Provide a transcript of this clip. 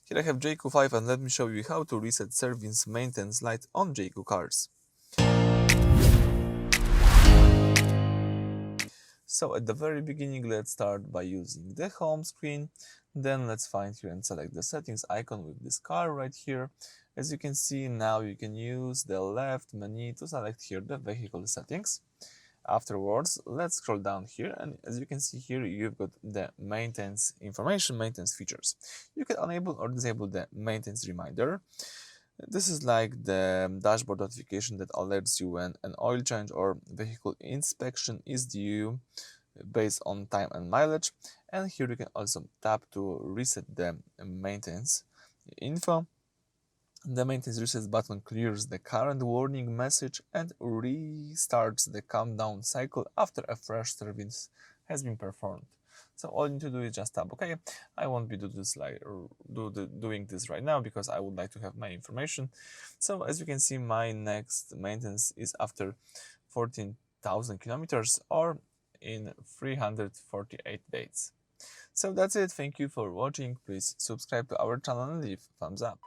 Here I have JAECOO5 and let me show you how to reset service maintenance light on JAECOO cars. So at the very beginning, let's start by using the home screen. Then let's find here and select the settings icon with this car right here. As you can see now, you can use the left menu to select here the vehicle settings. Afterwards, let's scroll down here, and as you can see here, you've got the maintenance information, maintenance features. You can enable or disable the maintenance reminder. This is like the dashboard notification that alerts you when an oil change or vehicle inspection is due based on time and mileage. And here you can also tap to reset the maintenance info. The maintenance reset button clears the current warning message and restarts the countdown cycle after a fresh service has been performed. So all you need to do is just tap OK. I won't be doing this right now because I would like to have my information. So as you can see, my next maintenance is after 14,000 kilometers or in 348 days. So that's it. Thank you for watching. Please subscribe to our channel and leave thumbs up.